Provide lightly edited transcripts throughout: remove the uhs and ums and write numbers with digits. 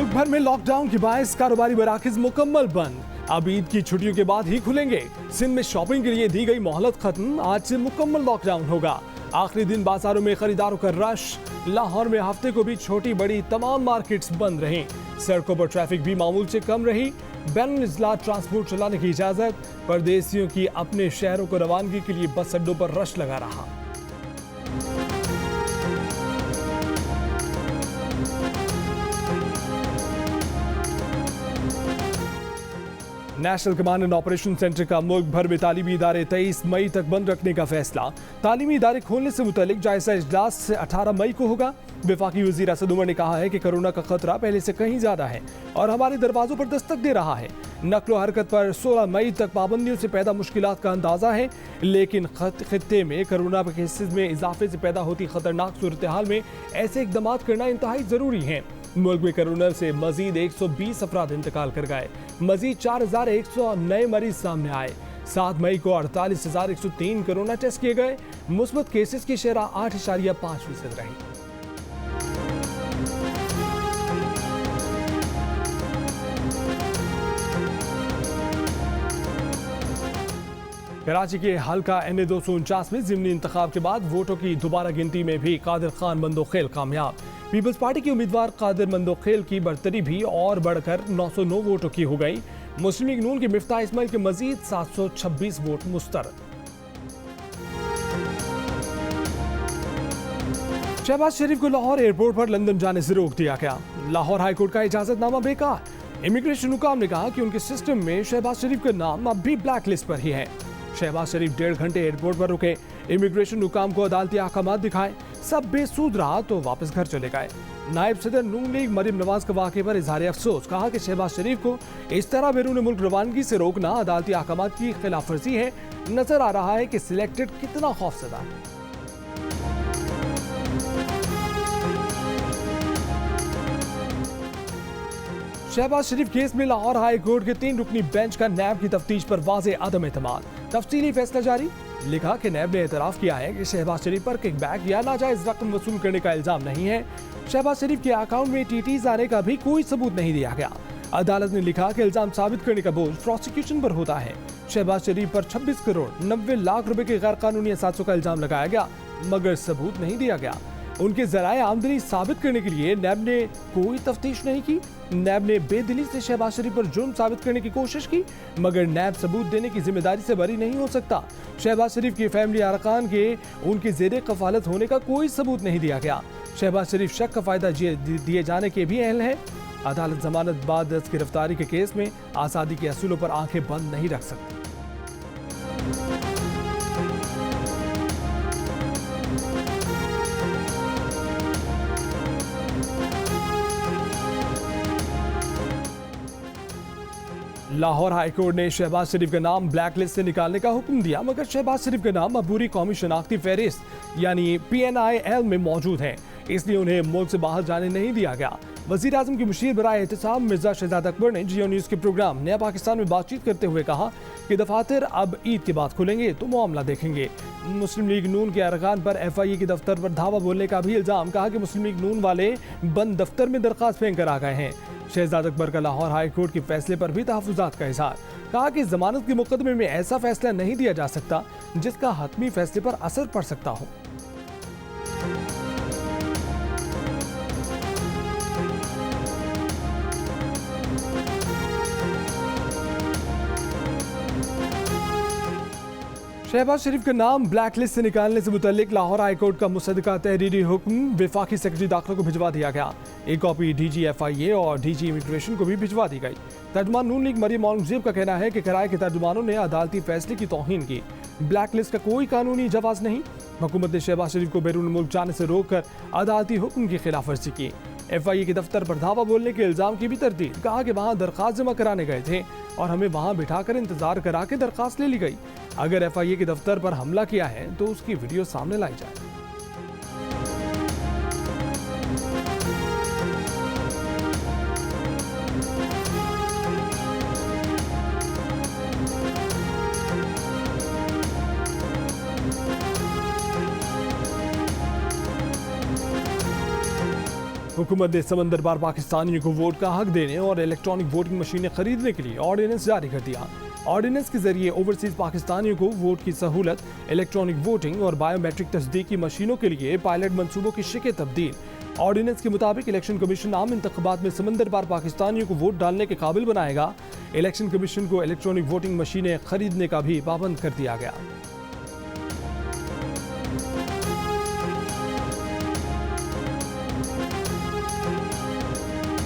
मुल्क भर में लॉकडाउन के बायस कारोबारी मराकज मुकम्मल बंद। अब ईद की छुट्टियों के बाद ही खुलेंगे। सिंध में शॉपिंग के लिए दी गई मोहलत खत्म, आज से मुकम्मल लॉकडाउन होगा। आखिरी दिन बाजारों में खरीदारों का रश। लाहौर में हफ्ते को भी छोटी बड़ी तमाम मार्केट्स बंद रहीं। सड़कों पर ट्रैफिक भी मामूल से कम रही। बैनुल-अज़ला ट्रांसपोर्ट चलाने की इजाजत। परदेशियों की अपने शहरों को रवानगी के लिए बस अड्डों पर रश लगा रहा। National command and operation centre का मुल्क भर में तालीमी इदारे 23 मई तक बंद रखने का फैसला। तालीमी इदारे खोलने से मुतालिक जायजा इजलास से 18 मई को होगा। वफाकी वज़ीर असद उमर ने कहा है कि कोरोना का खतरा पहले से कहीं ज्यादा है और हमारे दरवाजों पर दस्तक दे रहा है। नकलो हरकत पर 16 मई तक पाबंदियों से पैदा मुश्किलात का अंदाजा है, लेकिन खित्ते में कोरोना के केसेस में इजाफे से पैदा होती खतरनाक सूरत हाल में ऐसे इकदाम करना इंतहाई जरूरी है। मुल्क में कोरोना से मजीद 120 अफराद इंतकाल कर गए। मजीद 4100 नए मरीज सामने आए। 7 मई को 48,103 कोरोना टेस्ट किए गए। मुस्बत केसेस की शरह 8.5% रही। कराची के हल्का NA 249 में ज़िमनी इंतखाब के बाद वोटों की दोबारा गिनती में भी कादिर खान मंदोखेल कामयाब। पीपल्स पार्टी के उम्मीदवार कादिर मंदोखेल की बरतरी भी और बढ़कर 909 वोटों की हो गई। मुस्लिम लीग नून के मिफ्ताह इस्माइल के मजीद 726 वोट मुस्तरद। शहबाज शरीफ को लाहौर एयरपोर्ट पर लंदन जाने से रोक दिया गया। लाहौर हाईकोर्ट का इजाजतनामा बेकार। इमिग्रेशन हुकाम ने कहा कि उनके सिस्टम में शहबाज शरीफ का नाम अब भी ब्लैक लिस्ट पर ही है। शहबाज शरीफ 1.5 घंटे एयरपोर्ट पर रुके। इमिग्रेशन हुकाम को अदालती अहकामात दिखाए। सब बेसूद रहा तो वापस घर चले गए। नायब सदर नून लीग मरियम नवाज के वाक़े पर इजहार अफसोस। कहा कि शहबाज शरीफ को इस तरह बैरून मुल्क रवानगी से रोकना अदालती अहकामात की खिलाफ वर्जी है। नजर आ रहा है कि सिलेक्टेड कितना खौफजदा है। शहबाज शरीफ केस में लाहौर हाई कोर्ट के 3 रुकनी बेंच का नैब की तफ्तीश पर वाज़े अदम एतमाद। तफसीली फैसला जारी। लिखा कि नैब ने एतराफ़ किया है कि शहबाज शरीफ पर किकबैक या नाजायज रकम वसूल करने का इल्जाम नहीं है। शहबाज शरीफ के अकाउंट में TTs आने का भी कोई सबूत नहीं दिया गया। अदालत ने लिखा कि इल्जाम साबित करने का बोझ प्रोसिक्यूशन पर होता है। शहबाज शरीफ पर 26 करोड़ 90 लाख रुपए के गैर कानूनी असासों का इल्जाम लगाया गया, मगर सबूत नहीं दिया गया। उनके जराए आमदनी साबित करने के लिए नैब ने कोई तफ्तीश नहीं की। नैब ने बेदिली से शहबाज शरीफ पर जुर्म साबित करने की कोशिश की, मगर नैब सबूत देने की जिम्मेदारी से बरी नहीं हो सकता। शहबाज शरीफ की फैमिली अरकान के उनके जेरे कफालत होने का कोई सबूत नहीं दिया गया। शहबाज शरीफ शक का फायदा दिए जाने के भी अहल है। अदालत जमानत बाद गिरफ्तारी के केस में आज़ादी के असूलों पर आंखें बंद नहीं रख सकती। लाहौर हाईकोर्ट ने शहबाज शरीफ का नाम ब्लैक लिस्ट से निकालने का हुक्म दिया, मगर शहबाज शरीफ का नाम अबूरी कौमी शनाख्ती फहरिस्त यानी PNIL में मौजूद है, इसलिए उन्हें मुल्क से बाहर जाने नहीं दिया गया। वजीर आजम की मुशीर बराए एहतिसाम मिर्जा शहजाद अकबर ने जियो न्यूज़ के प्रोग्राम नया पाकिस्तान में बातचीत करते हुए कहा कि दफातर अब ईद के बाद खुलेंगे तो मामला देखेंगे। मुस्लिम लीग नून के अरकान पर FIA के दफ्तर पर धावा बोलने का भी इल्जाम। कहा कि मुस्लिम लीग नून वाले बंद दफ्तर में दरख्वास्त फेंक कर आ गए हैं। शहजाद अकबर का लाहौर हाई कोर्ट के फैसले पर भी तहफ़्फ़ुज़ात का इज़हार। कहा कि जमानत के मुकदमे में ऐसा फैसला नहीं दिया जा सकता जिसका हतमी फैसले पर असर पड़ सकता हो। शहबाज शरीफ का नाम ब्लैक लिस्ट से निकालने से मुतल्लिक लाहौर हाई कोर्ट का मुसद्दका तहरीरी हुक्म वफाकी सेक्रेटरी दाखिला को भिजवा दिया गया। एक कॉपी DG FIA और DG इमिग्रेशन को भी भिजवा दी गई। तर्जुमान नून लीग मरियम औरंगजेब का कहना है कि किराए के तर्जुमानों ने अदालती फैसले की तौहीन की। ब्लैक लिस्ट का कोई कानूनी जवाब नहीं। हुकूमत ने शहबाज शरीफ को बैरून मुल्क जाने से रोककर अदालती हुक्म की खिलाफ वर्जी की। FIA के दफ्तर पर धावा बोलने के इल्जाम की भी तरदीद। कहा कि वहाँ दरख्वास्त जमा कराने गए थे और हमें वहाँ बिठाकर इंतजार करा के दरख्वास्त ले ली गई। अगर FIA के दफ्तर पर हमला किया है तो उसकी वीडियो सामने लाई जाए। हुकूमत ने समंदर पार पाकिस्तानियों को वोट का हक देने और इलेक्ट्रॉनिक वोटिंग मशीनें खरीदने के लिए ऑर्डिनेंस जारी कर दिया। ऑर्डिनेंस के जरिए ओवरसीज पाकिस्तानियों को वोट की सहूलत, इलेक्ट्रॉनिक वोटिंग और बायोमेट्रिक तस्दीक की मशीनों के लिए पायलट मंसूबों की शिके तब्दील। ऑर्डिनेंस के मुताबिक इलेक्शन कमीशन आम इंतखाबात में समंदर पार पाकिस्तानियों को वोट डालने के काबिल बनाएगा। इलेक्शन कमीशन को इलेक्ट्रॉनिक वोटिंग मशीनें खरीदने का भी पाबंद कर दिया गया।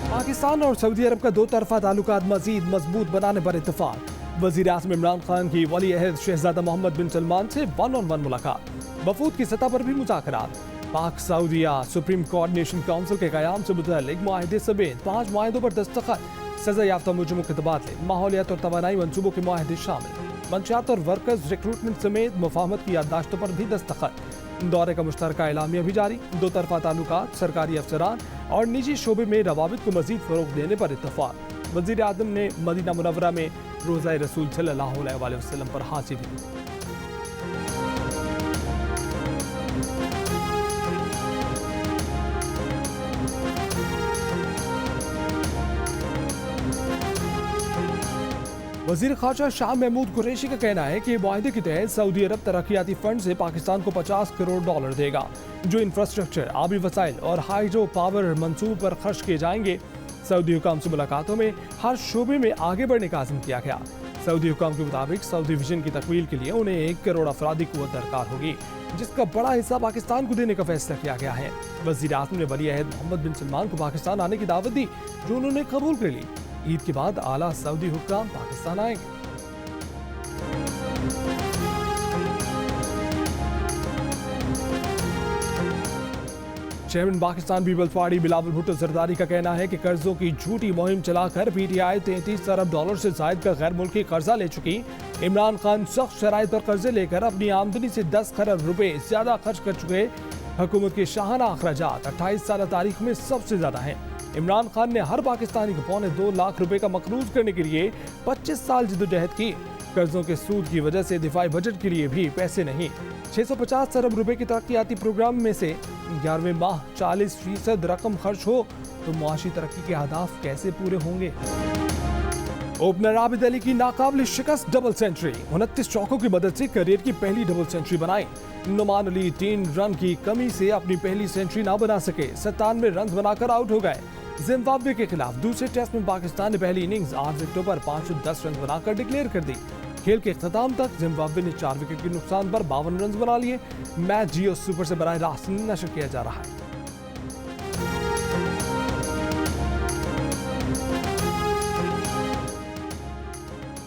पाकिस्तान और सऊदी अरब का दो तरफा ताल्लुकात मजीद मजबूत बनाने पर इत्तेफाक। वज़ीर आज़म इमरान खान की वली अहद शहजादा मोहम्मद बिन सलमान से 1-on-1 मुलाकात। वफूद की सतह पर भी मुज़ाकरात। पाक सऊदिया सुप्रीम कोऑर्डिनेशन काउंसिल के क़याम से मुतअल्लिक़ मुआहदे समेत 5 मुआहदों पर दस्तखत। सज़ा याफ्ता मुजरिमों के तबादले, माहौलियात और तवानाई मंसूबों के मुआहदे शामिल। मंशियात और वर्कर्स रिक्रूटमेंट समेत मुफाहमत की याददाश्तों पर भी दस्तखत। दौरे का मुश्तरका एलामिया भी जारी। दो तरफा ताल्लुकात, सरकारी अफसरान और निजी शोबे में रवाबित को मजीद फ़रोग़ देने पर इत्तफ़ाक़। वज़ीर आज़म ने मदीना मुनव्वरा में रोज़ा रसूल सल्लल्लाहु अलैहि वसल्लम पर हाज़िरी दी। वज़ीर ख़ारजा शाह महमूद कुरैशी का कहना है कि मुआहदे के तहत सऊदी अरब तरक्याती फंड से पाकिस्तान को $50 करोड़ देगा, जो इंफ्रास्ट्रक्चर, आबी वसाइल और हाइड्रो पावर मंसूबों पर खर्च किए जाएंगे। सऊदी हुकाम से मुलाकातों में हर शोबे में आगे बढ़ने का आज़म किया गया। सऊदी हुकाम के मुताबिक सऊदी विजन की तकमील के लिए उन्हें 1 करोड़ अफरादी कुव्वत दरकार होगी, जिसका बड़ा हिस्सा पाकिस्तान को देने का फैसला किया गया है। वज़ीर आज़म ने वली अहद मोहम्मद बिन सलमान को पाकिस्तान आने की दावत दी, जो उन्होंने कबूल कर ली। ईद के बाद आला सऊदी हुक्काम पाकिस्तान आएंगे। Chairman Pakistan peoples party Bilawal Bhutto Zardari का कहना है कि कर्जों की झूठी मुहिम चलाकर पीटीआई $33 अरब से जायद का गैर मुल्की कर्जा ले चुकी। इमरान खान सख्त शराइत पर कर्जे लेकर अपनी आमदनी से 10 खरब रुपए ज्यादा खर्च कर चुके। हुकूमत के शाहाना अखराजात 28 साल तारीख में सबसे ज्यादा हैं। इमरान खान ने हर पाकिस्तानी को $2.25 लाख का मकरूज करने के लिए 25 साल जद्दोजहद की। कर्जों के सूद की वजह से दिफाई बजट के लिए भी पैसे नहीं। 650 अरब रुपए के तरक्याती प्रोग्राम में से 11वें माह 40% रकम खर्च हो तो मुआशी तरक्की के अहदाफ कैसे पूरे होंगे। ओपनर आबिद अली की नाकाबिल शिकस्त डबल सेंचुरी। 29 चौकों की मदद से करियर की पहली डबल सेंचुरी बनाई। नुमान अली 3 रन की कमी से अपनी पहली सेंचुरी ना बना सके, 97 रन बनाकर आउट हो गए। जिम्बाब्वे के खिलाफ दूसरे टेस्ट में पाकिस्तान ने पहली इनिंग्स 8 विकेटों पर 510 रन बनाकर डिक्लेयर कर दी। खेल के इख्तिताम तक जिम्बाब्वे ने 4 विकेट के नुकसान पर 52 रन बना लिए। मैच जियो सुपर से बराह रास्त नशर किया जा रहा है।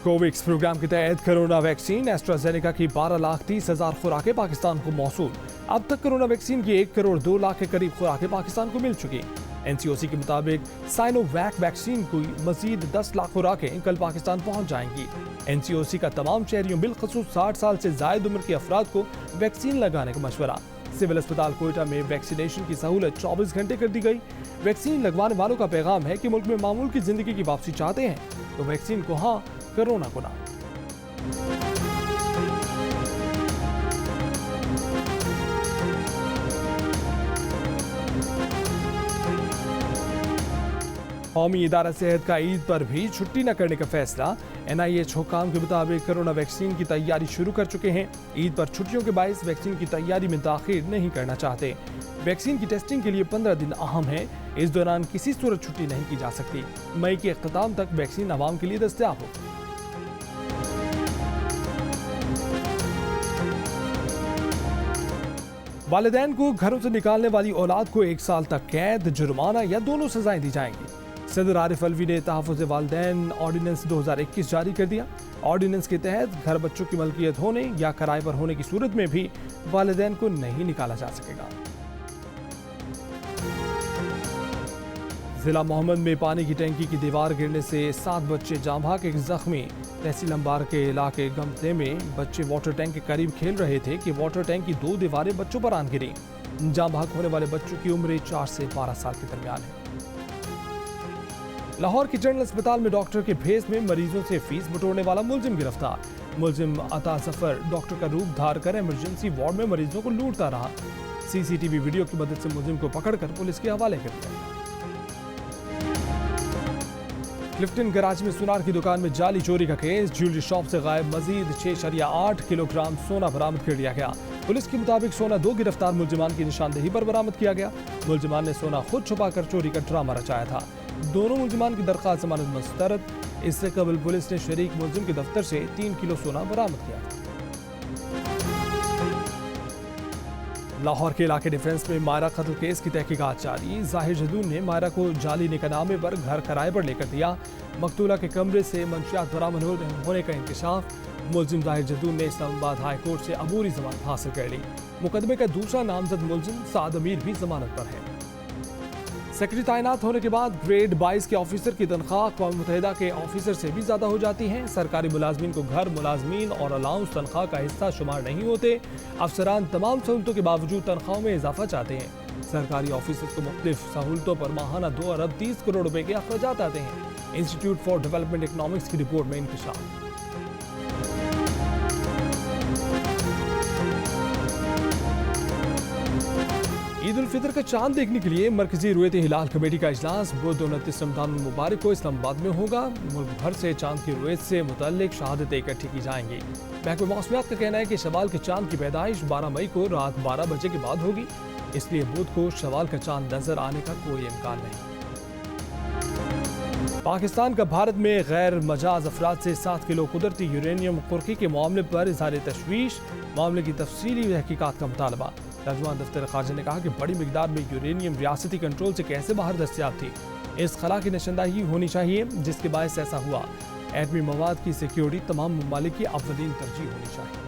कोवैक्स प्रोग्राम के तहत कोरोना वैक्सीन एस्ट्राजेनेका की 12,30,000 खुराकें पाकिस्तान को मौसूल। अब तक कोरोना वैक्सीन की 1 करोड़ 2 लाख के करीब खुराकें पाकिस्तान को मिल चुकी। एनसीओसी के मुताबिक साइनोवैक वैक्सीन की मजीद 10 लाख खुराकें कल पाकिस्तान पहुंच जाएंगी। एनसीओसी का तमाम शहरियों बिलखसूस 60 साल से जायद उम्र के अफराद को वैक्सीन लगाने का मशवरा। सिविल अस्पताल कोयटा में वैक्सीनेशन की सहूलत 24 घंटे कर दी गई। वैक्सीन लगवाने वालों का पैगाम है कि मुल्क में मामूल की जिंदगी की वापसी चाहते हैं तो वैक्सीन को हाँ, कोरोना को ना। कौमी इदारा सेहत का ईद पर भी छुट्टी न करने का फैसला। NIH हुकाम के मुताबिक कोरोना वैक्सीन की तैयारी शुरू कर चुके हैं। ईद पर छुट्टियों के बायस वैक्सीन की तैयारी में ताखीर नहीं करना चाहते। वैक्सीन की टेस्टिंग के लिए 15 दिन अहम है। इस दौरान किसी सूरत छुट्टी नहीं की जा सकती। मई के इख्तिताम तक वैक्सीन आवाम के लिए दस्तयाब हो। वालिदैन को घरों से निकालने वाली औलाद को 1 साल तक कैद, जुर्माना या दोनों सजाएं दी जाएंगी। सदर आरिफ अलवी ने तहफ़्फ़ुज़ वालिदैन ऑर्डिनेंस 2021 जारी कर दिया। ऑर्डिनेंस के तहत घर बच्चों की मलकियत होने या किराए पर होने की सूरत में भी वालिदैन को नहीं निकाला जा सकेगा। जिला मोहम्मद में पानी की टैंकी की दीवार गिरने से 7 बच्चे जाँ भाग, एक जख्मी। तहसील अंबार के इलाके गमते में बच्चे वाटर टैंक के करीब खेल रहे थे कि वाटर टैंक की 2 दीवारें बच्चों पर आन गिरी। जाँ भाग होने वाले बच्चों की उम्र 4 से 12 साल के दरमियान है। लाहौर के जनरल अस्पताल में डॉक्टर के भेस में मरीजों से फीस बटोरने वाला मुलजिम गिरफ्तार। मुलजिम अता जफर डॉक्टर का रूप धार कर इमरजेंसी वार्ड में मरीजों को लूटता रहा। सीसीटीवी वीडियो की मदद से मुलजिम को पकड़कर पुलिस के हवाले कर दिया। क्लिफ्टन कराची में सुनार की दुकान में जाली चोरी का केस, ज्वेलरी शॉप से गायब मजीद 6.8 किलोग्राम सोना बरामद कर लिया गया। पुलिस के मुताबिक सोना 2 गिरफ्तार मुलजिमान की निशानदेही पर बरामद किया गया। मुलजिमान ने सोना खुद छुपाकर चोरी का ड्रामा रचाया था। दोनों मुलजिमान की दरख्वास्त जमानत मुस्तरद। इससे कबल पुलिस ने शरीक मुलजिम के दफ्तर से 3 किलो सोना बरामद किया। लाहौर के इलाके डिफेंस में मायरा कत्ल केस की तहकीकात जारी। जाहिर जदून ने मायरा को जाली निकाहनामे पर घर किराए पर लेकर दिया। मकतूला के कमरे से मंशियात बरामद होने का इंकशाफ। मुलजिम जाहिर जदून ने इस्लामाबाद हाई कोर्ट से अबूरी जमानत हासिल कर ली। मुकदमे का दूसरा नामजद मुलजिम साद अमीर भी जमानत पर है। सेक्रेटरी तैनात होने के बाद ग्रेड 22 के ऑफिसर की तनख्वाह अक़वाम मुत्तहिदा के ऑफिसर से भी ज़्यादा हो जाती है। सरकारी मुलाजमीन को घर मुलाजमीन और अलाउंस तनख्वाह का हिस्सा शुमार नहीं होते। अफसरान तमाम सहूलतों के बावजूद तनख्वाहों में इजाफा चाहते हैं। सरकारी ऑफिसर्स को मुख्तलिफ सहूलतों पर माहाना 2 अरब 30 करोड़ रुपए के अखराजात आते हैं। इंस्टीट्यूट फॉर डेवलपमेंट इकनॉमिक्स की रिपोर्ट में इंकशाफ। ईद उल फितर का चांद देखने के लिए मरकजी रुयत हिलाल कमेटी का इजलास बुध 29 रमजान मुबारक को इस्लामाबाद में होगा। मुल्क भर से चांद की रुयत से मुतल्लिक शहादतें इकट्ठी की जाएंगी। महकमे मौसमियात का कहना है कि शवाल के चांद की पैदाइश 12 मई को रात 12 बजे के बाद होगी, इसलिए बुध को शवाल का चांद नजर आने का कोई इम्कान नहीं। पाकिस्तान का भारत में गैर मजाज अफराद से 7 किलो कुदरती यूरेनियम कुर्की के मामले पर इज़हार तशवीश। मामले की तफसीली तहकीकात का मुतालबा। तर्जुमान दफ्तर खारजा ने कहा कि बड़ी मिकदार में यूरेनियम रियासती कंट्रोल से कैसे बाहर दस्तियाब थी। इस खला की निशानदाही होनी चाहिए जिसके बायस ऐसा हुआ। एटमी मवाद की सिक्योरिटी तमाम ममालिक की अव्वलीन तरजीह होनी चाहिए।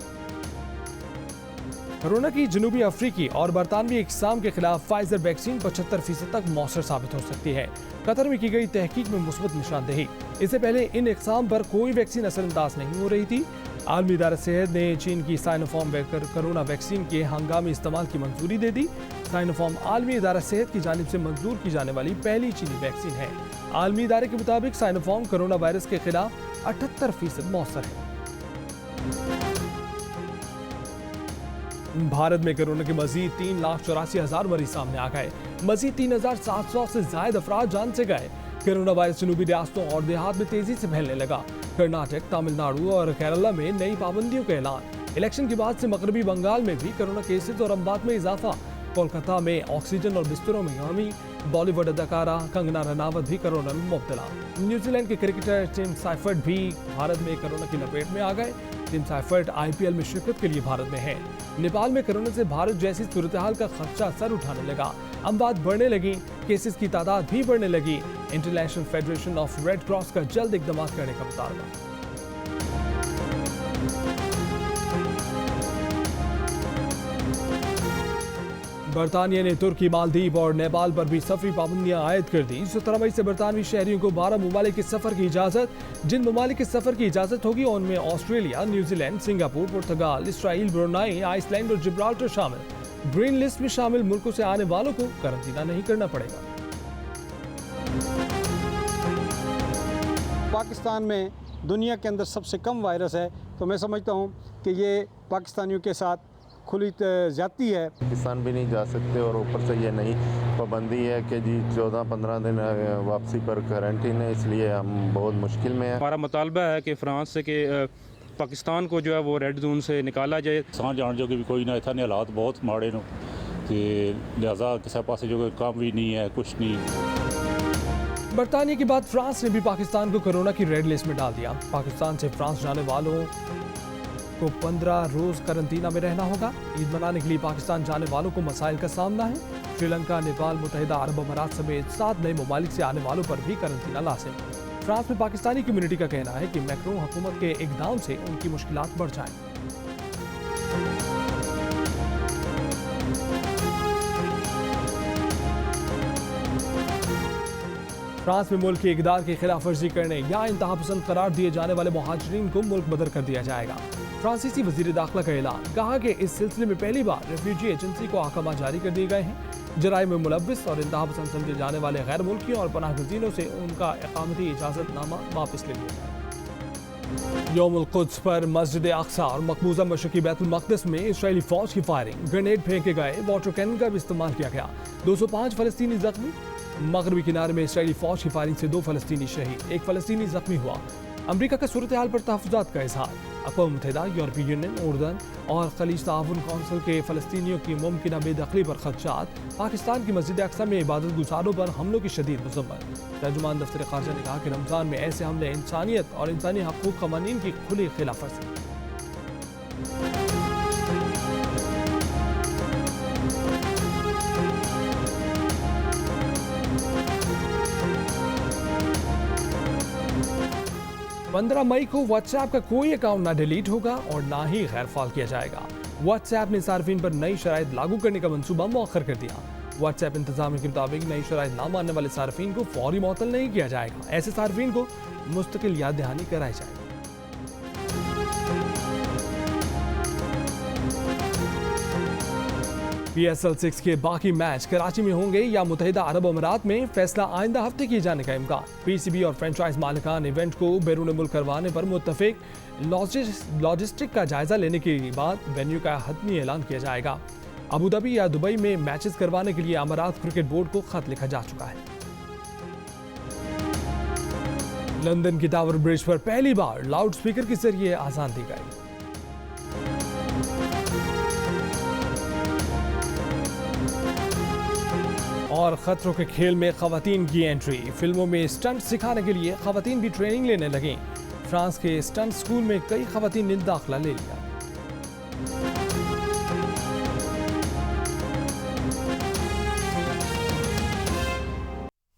कोरोना की जनूबी अफ्रीकी और बरतानवी इकसाम के खिलाफ फाइजर वैक्सीन 75% तक मौसर साबित हो सकती है। कतर में की गई तहकीक में मुस्बत निशानदेही। इससे पहले इन इकसाम पर कोई वैक्सीन असरअंदाज नहीं हो रही थी। आलमी इदारा सेहत ने चीन की साइनोफार्म कोरोना वैक्सीन के हंगामी इस्तेमाल की मंजूरी दे दी। साइनोफार्म आलमी इदारा सेहत की जानिब से मंजूर की जाने वाली पहली चीनी वैक्सीन है। आलमी इदारे के मुताबिक साइनोफार्म कोरोना वायरस के खिलाफ 78% मौसर है। भारत में कोरोना के मजीद 3,84,000 मरीज सामने आ गए। मजीद 3,700 से ज्यादा अफराद जान से गए। कोरोना वायरस जनूबी रियासतों और देहात में तेजी से फैलने लगा। कर्नाटक, तमिलनाडु और केरला में नई पाबंदियों का ऐलान। इलेक्शन के बाद से मगरबी बंगाल में भी कोरोना केसेस और अमवात में इजाफा। कोलकाता में ऑक्सीजन और बिस्तरों में कमी। बॉलीवुड अदाकारा कंगना रनावत भी कोरोना में मुब्तला। न्यूजीलैंड के क्रिकेटर टिम साइफर्ट भी भारत में कोरोना की लपेट में आ गए। टिम साइफर्ट IPL में शिरकत के लिए भारत में है। नेपाल में कोरोना से भारत जैसी सूरत हाल का खदशा सर उठाने लगा। अमवात बढ़ने लगी, केसेस की तादाद भी बढ़ने लगी। International federation of red cross का जल्द इकदाम करने का मुतालबा। बरतानिया ने तुर्की, मालदीव और नेपाल पर भी सफरी पाबंदियां आयद कर दी। 17 मई से बरतानवी शहरियों को 12 ममालिक के सफर की इजाजत। जिन ममालिक के सफर की इजाजत होगी उनमें ऑस्ट्रेलिया, न्यूजीलैंड, सिंगापुर, पुर्तगाल, इसराइल, ब्रुनाई, आइसलैंड और जिब्राल्टर शामिल। ग्रीन लिस्ट में शामिल मुल्कों से आने वालों को कारंटीना नहीं करना पड़ेगा। पाकिस्तान में दुनिया के अंदर सबसे कम वायरस है, तो मैं समझता हूँ कि ये पाकिस्तानियों के साथ खुली जाती है। पाकिस्तान भी नहीं जा सकते और ऊपर से ये नई पाबंदी है कि जी 14-15 दिन वापसी पर क्वारंटीन है, इसलिए हम बहुत मुश्किल में हैं। हमारा मुतालबा है कि फ्रांस से कि पाकिस्तान को जो है वो रेड जोन से निकाला जाए। सां जान जो कि भी कोई ना इतने हालात बहुत माड़े नो कि लिहाजा किसी पास जो कोई काम भी नहीं है, कुछ नहीं। बरतानिया के बाद फ्रांस ने भी पाकिस्तान को कोरोना की रेड लिस्ट में डाल दिया। पाकिस्तान से फ्रांस जाने वालों को 15 रोज कारंटीना में रहना होगा। ईद मनाने के लिए पाकिस्तान जाने वालों को मसाइल का सामना है। श्रीलंका, नेपाल, मुत्तहिदा अरब अमारात समेत 7 नए ममालिक से आने वालों पर भी कारंटीना लाजिम। फ्रांस में पाकिस्तानी कम्युनिटी का कहना है कि मैक्रोन हुकूमत के इकदाम से उनकी मुश्किलात बढ़ जाएं। फ्रांस में मुल्क की इक़दार की खिलाफ वर्जी करने या इंतहा पसंद करार दिए जाने वाले मुहाजिरीन को मुल्क बदर कर दिया जाएगा। फ्रांसीसी वजीर दाखिला का ऐलान। कहा कि इस सिलसिले में पहली बार रेफ्यूजी एजेंसी को अहकाम जारी कर दिए गए हैं। जराइम में मुलव्विस और इंतहा पसंद समझे जाने वाले गैर मुल्कियों और पनाह गज़ीनों से उनका इकामती इजाज़तनामा वापस ले लिया जाए। यौमुल कुद्स पर मस्जिद अक्सा और मकबूजा मशरकी बैतुल मक़दिस में इस्राएली फौज की फायरिंग, ग्रेनेड फेंके गए, वाटर कैनन का भी इस्तेमाल किया गया। 205 फलस्तीनी जख्मी। मगरबी किनारे में इस्राएली फौज की फायरिंग से 2 फलस्तीनी शहीद, 1 फलस्तीनी जख्मी हुआ। अमरीका का सूरत हाल पर तहफ़्फ़ुज़ात का इजहार। अक़वाम मुत्तहिदा, यूरोपीय यूनियन, उर्दन और खलीज ताउन कौंसिल के फ़लस्तीनियों की मुमकिन बेदखली पर खदशात। पाकिस्तान की मस्जिद अक्सा में इबादत गुजारों पर हमलों की शदीद मज़म्मत। तर्जुमान दफ्तर ख़ारजा ने कहा कि रमज़ान में ऐसे हमले इंसानियत और इंसानी हक़ूक़ क़वानीन की खुली खिलाफ वर्जी। पंद्रह मई को व्हाट्सएप का कोई अकाउंट ना डिलीट होगा और ना ही गैरफाल किया जाएगा। व्हाट्सएप ने सार्फिन पर नई शराइत लागू करने का मंसूबा मौखर कर दिया। व्हाट्सएप इंतजामिया के मुताबिक नई शराइत ना मानने वाले सार्फिन को फौरी मुअत्तल नहीं किया जाएगा। ऐसे सार्फिन को मुस्तकिल याद दहानी कराई जाएगी। PSL 6 के बाकी मैच कराची में होंगे या मुत्तहिदा अरब अमीरात में, फैसला आइंदा हफ्ते किए जाने का इम्कान। PCB और फ्रेंचाइज मालिकान इवेंट को बैरून मुल्क करवाने पर मुत्तफिक। लॉजिस्टिक का जायजा लेने के बाद वेन्यू का हतमी ऐलान किया जाएगा। अबू धाबी या दुबई में मैचेस करवाने के लिए अमीरात क्रिकेट बोर्ड को खत लिखा जा चुका है। लंदन की टावर ब्रिज पर पहली बार लाउड स्पीकर के जरिए आजान दी गई। और खतरों के खेल में खवातीन की एंट्री। फिल्मों में स्टंट सिखाने के लिए खवातीन भी ट्रेनिंग लेने लगी। फ्रांस के स्टंट स्कूल में कई खवातीन ने दाखिला ले लिया।